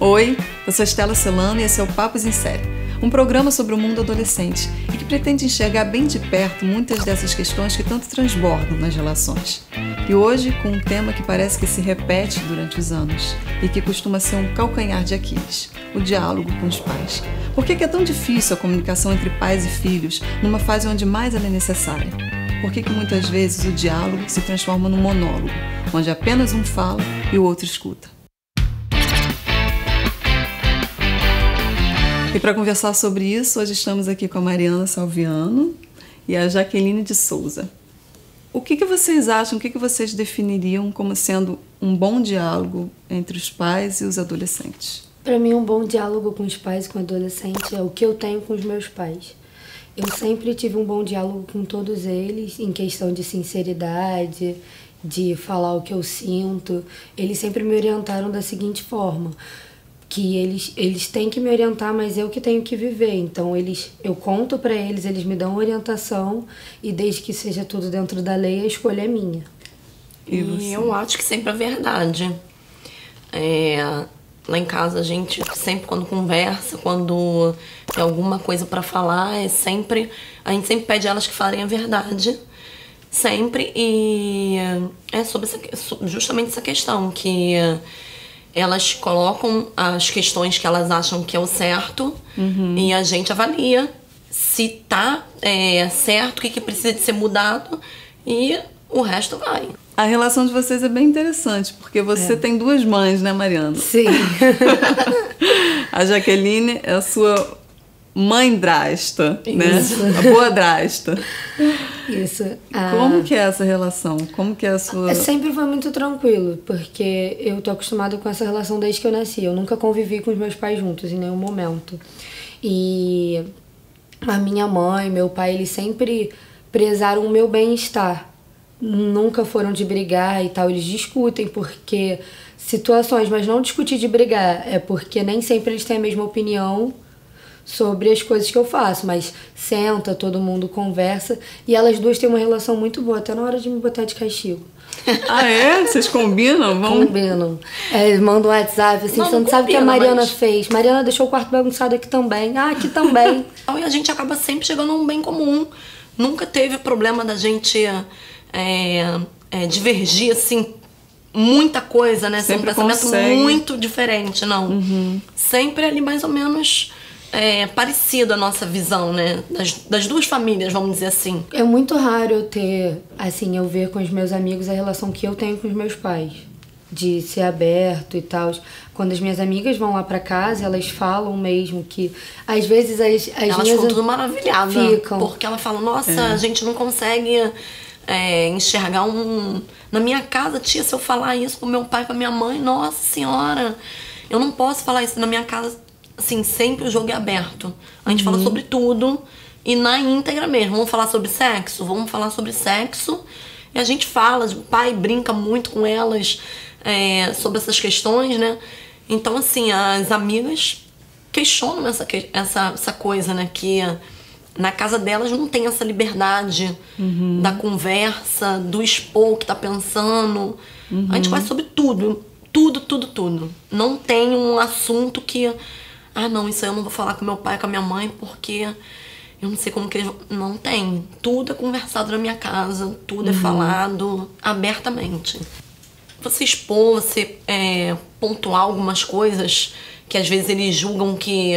Oi, eu sou Estela Celano e esse é o Papos em Série, um programa sobre o mundo adolescente e que pretende enxergar bem de perto muitas dessas questões que tanto transbordam nas relações. E hoje com um tema que parece que se repete durante os anos e que costuma ser um calcanhar de Aquiles, o diálogo com os pais. Por que é tão difícil a comunicação entre pais e filhos numa fase onde mais ela é necessária? Por que muitas vezes o diálogo se transforma num monólogo, onde apenas um fala e o outro escuta? E para conversar sobre isso, hoje estamos aqui com a Mariana Salviano e a Jaqueline de Souza. O que vocês acham, o que vocês definiriam como sendo um bom diálogo entre os pais e os adolescentes? Para mim, um bom diálogo com os pais e com o adolescente é o que eu tenho com os meus pais. Eu sempre tive um bom diálogo com todos eles, em questão de sinceridade, de falar o que eu sinto. Eles sempre me orientaram da seguinte forma, que eles têm que me orientar, mas eu que tenho que viver. Então, eu conto para eles, eles me dão orientação e desde que seja tudo dentro da lei, a escolha é minha. E eu acho que sempre é verdade. Lá em casa, a gente sempre, quando conversa, quando tem alguma coisa para falar, a gente sempre pede elas que falem a verdade. Sempre. E é sobre justamente essa questão, que elas colocam as questões que elas acham que é o certo, e a gente avalia se tá certo, o que precisa de ser mudado, e o resto vai. A relação de vocês é bem interessante, porque você tem duas mães, né, Mariana? Sim. A Jaqueline é a sua mãe-drasta, né? Isso. A boa-drasta. Isso. Como que é essa relação? Como que é a sua... Sempre foi muito tranquilo, porque eu tô acostumada com essa relação desde que eu nasci. Eu nunca convivi com os meus pais juntos em nenhum momento. E a minha mãe, meu pai, eles sempre prezaram o meu bem-estar. Nunca foram de brigar e tal. Eles discutem porque situações, mas não discutir de brigar. É porque nem sempre eles têm a mesma opinião sobre as coisas que eu faço, mas senta, todo mundo conversa, e elas duas têm uma relação muito boa, até na hora de me botar de castigo. Ah, é? Vocês combinam? Combinam. Mandam um WhatsApp assim, você não sabe o que a Mariana fez. Mariana deixou o quarto bagunçado aqui também. Ah, aqui também. E a gente acaba sempre chegando a um bem comum. Nunca teve problema da gente divergir, assim, muita coisa, né? Sempre um pensamento muito diferente, não. Sempre ali mais ou menos parecido a nossa visão, né? Das duas famílias, vamos dizer assim. É muito raro eu ver com os meus amigos a relação que eu tenho com os meus pais. De ser aberto e tal. Quando as minhas amigas vão lá pra casa, elas falam mesmo que... Às vezes elas ficam tudo maravilhadas. Ficam. Porque ela fala, nossa, a gente não consegue enxergar Na minha casa, tia, se eu falar isso pro meu pai, pra minha mãe, nossa senhora, eu não posso falar isso na minha casa. Assim, sempre o jogo é aberto. A gente fala sobre tudo e na íntegra mesmo. Vamos falar sobre sexo? Vamos falar sobre sexo. E a gente fala, o pai brinca muito com elas sobre essas questões, né? Então, assim, as amigas questionam essa coisa, né? Que na casa delas não tem essa liberdade da conversa, do expor o que tá pensando. A gente faz sobre tudo. Tudo. Não tem um assunto que... Ah, não, isso aí eu não vou falar com meu pai, com a minha mãe, porque eu não sei como que eles... Não tem. Tudo é conversado na minha casa, tudo é falado abertamente. Você expor, você pontuar algumas coisas que às vezes eles julgam que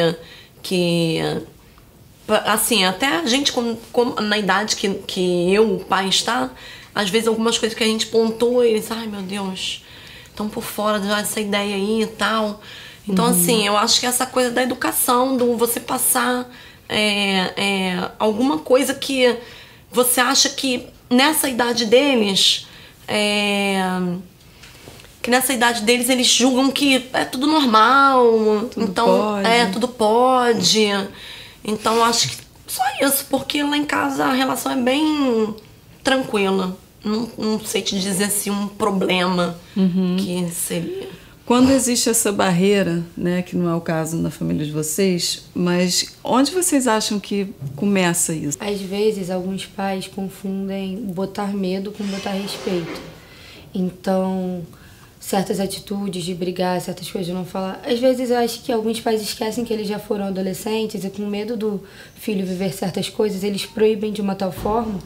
assim, até a gente, na idade que o pai está, às vezes algumas coisas que a gente pontua, eles... Ai, meu Deus, estão por fora já dessa ideia aí e tal... Então, assim, eu acho que essa coisa da educação, do você passar alguma coisa que você acha que nessa idade deles, eles julgam que é tudo normal, tudo pode. Então, eu acho que só isso, porque lá em casa a relação é bem tranquila. Não sei te dizer assim um problema que seria. Quando existe essa barreira, né, que não é o caso na família de vocês, mas onde vocês acham que começa isso? Às vezes, alguns pais confundem botar medo com botar respeito. Então, certas atitudes, de brigar, certas coisas de não falar. Às vezes eu acho que alguns pais esquecem que eles já foram adolescentes e com medo do filho viver certas coisas, eles proíbem de uma tal forma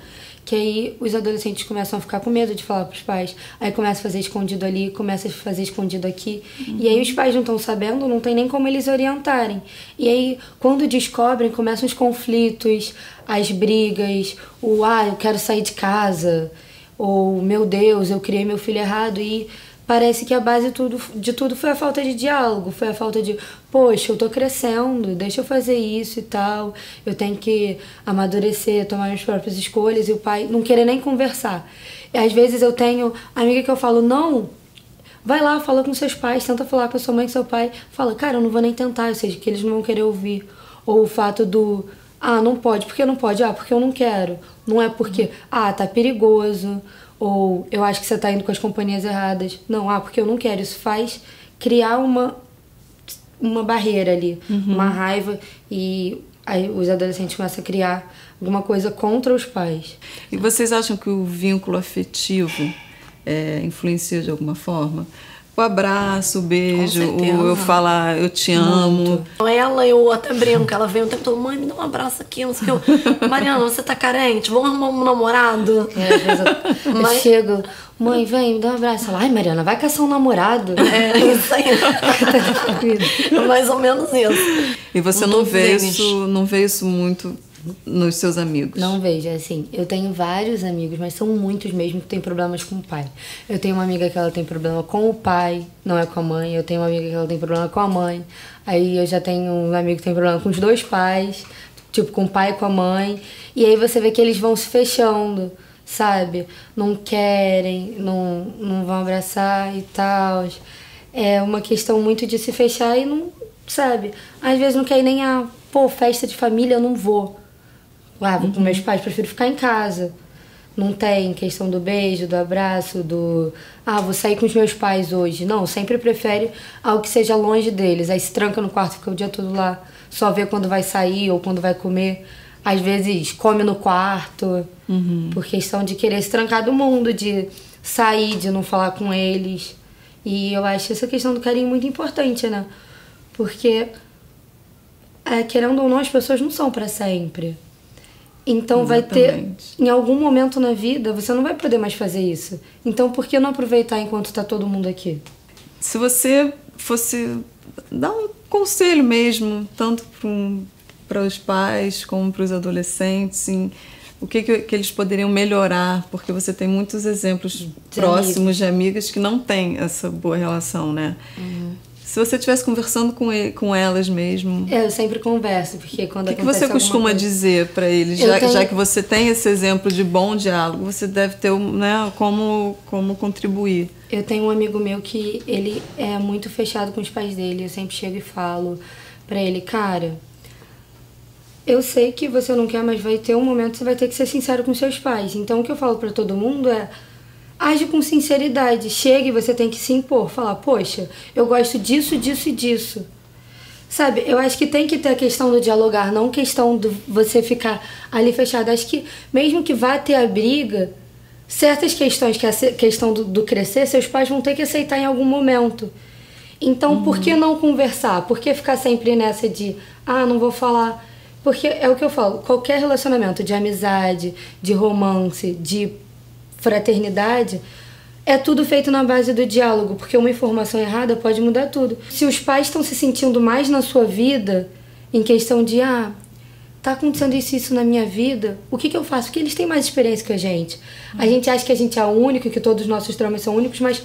que aí os adolescentes começam a ficar com medo de falar pros pais. Aí começa a fazer escondido ali, começa a fazer escondido aqui. E aí os pais não estão sabendo, não tem nem como eles orientarem. E aí, quando descobrem, começam os conflitos, as brigas, eu quero sair de casa, ou meu Deus, eu criei meu filho errado. E parece que a base de tudo foi a falta de diálogo, foi a falta de, poxa, eu tô crescendo, deixa eu fazer isso e tal, eu tenho que amadurecer, tomar minhas próprias escolhas, e o pai não querer nem conversar. E às vezes eu tenho amiga que eu falo, não, vai lá, fala com seus pais, tenta falar com a sua mãe, com seu pai, fala, cara, eu não vou nem tentar, ou seja, que eles não vão querer ouvir. Ou o fato do, não pode, por que não pode? Porque eu não quero. Não é porque, tá perigoso, ou eu acho que você tá indo com as companhias erradas. Não, porque eu não quero. Isso faz criar uma barreira ali, uma raiva, e aí os adolescentes começam a criar alguma coisa contra os pais. E vocês acham que o vínculo afetivo influencia de alguma forma? O abraço, o beijo, o eu falar eu te amo. Eu até brinco, ela vem o tempo todo, mãe, me dá um abraço aqui, não sei o que. Mariana, você tá carente? Vamos arrumar um namorado? Às vezes eu chego, mãe, vem, me dá um abraço. Ela, ai, Mariana, vai caçar um namorado. É isso aí. Mais ou menos isso. E você não vê isso muito nos seus amigos? Não vejo, assim, eu tenho vários amigos, mas são muitos mesmo que têm problemas com o pai. Eu tenho uma amiga que ela tem problema com o pai, não é com a mãe. Eu tenho uma amiga que ela tem problema com a mãe. Aí eu já tenho um amigo que tem problema com os dois pais, tipo, com o pai e com a mãe. E aí você vê que eles vão se fechando, sabe? Não querem, não vão abraçar e tal. É uma questão muito de se fechar e não, sabe? Às vezes não quer nem festa de família, eu não vou. Vou com meus pais, prefiro ficar em casa. Não tem questão do beijo, do abraço, vou sair com os meus pais hoje. Não, sempre prefere algo que seja longe deles. Aí se tranca no quarto, fica o dia todo lá, só vê quando vai sair ou quando vai comer. Às vezes come no quarto, por questão de querer se trancar do mundo, de sair, de não falar com eles. E eu acho essa questão do carinho muito importante, né? Porque, querendo ou não, as pessoas não são pra sempre. Então vai ter, em algum momento na vida, você não vai poder mais fazer isso. Então por que não aproveitar enquanto tá todo mundo aqui? Se você fosse dar um conselho mesmo, tanto para os pais como para os adolescentes, o que eles poderiam melhorar, porque você tem muitos exemplos próximos de amigas que não têm essa boa relação, né? Se você estivesse conversando com elas mesmo... Eu sempre converso, porque quando o que você costuma dizer para eles? Já que você tem esse exemplo de bom diálogo, você deve ter, né, como contribuir. Eu tenho um amigo meu que ele é muito fechado com os pais dele. Eu sempre chego e falo para ele, cara, eu sei que você não quer, mas vai ter um momento que você vai ter que ser sincero com seus pais. Então o que eu falo para todo mundo é... age com sinceridade, chega e você tem que se impor, falar, poxa, eu gosto disso, disso e disso. Sabe, eu acho que tem que ter a questão do dialogar, não questão de você ficar ali fechado. Acho que mesmo que vá ter a briga, certas questões, que é a questão do crescer, seus pais vão ter que aceitar em algum momento. Então, por que não conversar? Por que ficar sempre nessa de, não vou falar? Porque é o que eu falo, qualquer relacionamento de amizade, de romance, de fraternidade, é tudo feito na base do diálogo, porque uma informação errada pode mudar tudo. Se os pais estão se sentindo mais na sua vida, em questão de, tá acontecendo isso na minha vida, o que eu faço? Porque eles têm mais experiência que a gente. A gente acha que a gente é o único, que todos os nossos traumas são únicos, mas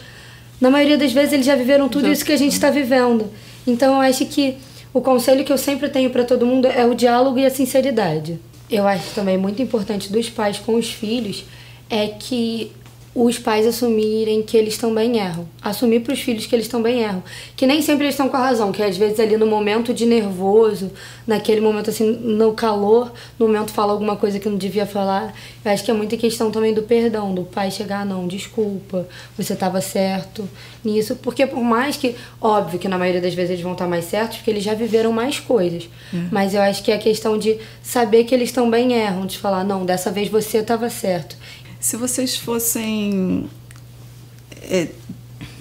na maioria das vezes eles já viveram tudo isso que a gente está vivendo. Então eu acho que o conselho que eu sempre tenho para todo mundo é o diálogo e a sinceridade. Eu acho também muito importante dos pais com os filhos é que os pais assumirem que eles também erram. Assumir para os filhos que eles também erram. Que nem sempre eles estão com a razão, que às vezes ali no momento de nervoso, naquele momento assim, no calor, no momento fala alguma coisa que não devia falar. Eu acho que é muita questão também do perdão, do pai chegar, não, desculpa, você estava certo nisso. Porque por mais que, óbvio que na maioria das vezes eles vão estar mais certos, porque eles já viveram mais coisas. Mas eu acho que é a questão de saber que eles também erram, de falar, não, dessa vez você estava certo. Se vocês fossem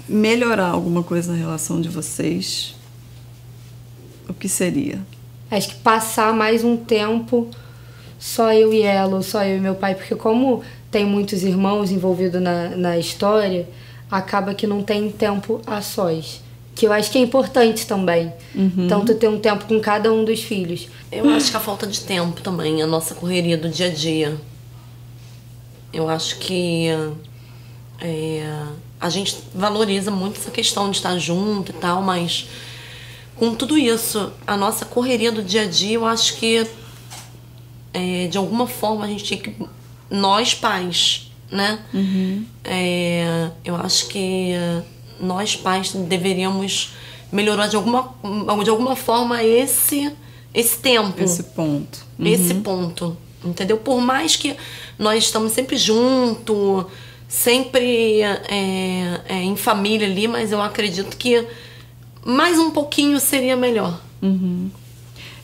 melhorar alguma coisa na relação de vocês, o que seria? Acho que passar mais um tempo só eu e ela, ou só eu e meu pai, porque como tem muitos irmãos envolvidos na história, acaba que não tem tempo a sós. Que eu acho que é importante também. Tanto ter um tempo com cada um dos filhos. Eu acho que a falta de tempo também, a nossa correria do dia a dia. Eu acho que a gente valoriza muito essa questão de estar junto e tal, mas com tudo isso, a nossa correria do dia a dia, eu acho que de alguma forma a gente tinha que... Nós pais, né? Eu acho que nós pais deveríamos melhorar de alguma forma esse tempo. Esse ponto. Esse ponto, entendeu? Por mais que nós estamos sempre juntos, sempre em família ali, mas eu acredito que mais um pouquinho seria melhor.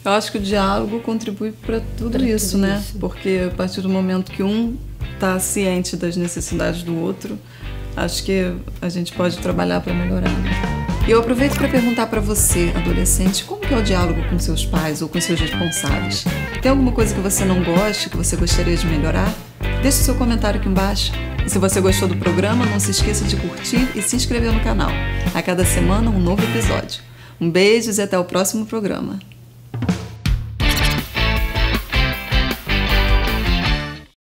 Eu acho que o diálogo contribui para tudo isso, né? Porque a partir do momento que um está ciente das necessidades do outro, acho que a gente pode trabalhar para melhorar. E eu aproveito para perguntar para você, adolescente, como que é o diálogo com seus pais ou com seus responsáveis? Tem alguma coisa que você não gosta, que você gostaria de melhorar? Deixe seu comentário aqui embaixo. E se você gostou do programa, não se esqueça de curtir e se inscrever no canal. A cada semana, um novo episódio. Um beijo e até o próximo programa.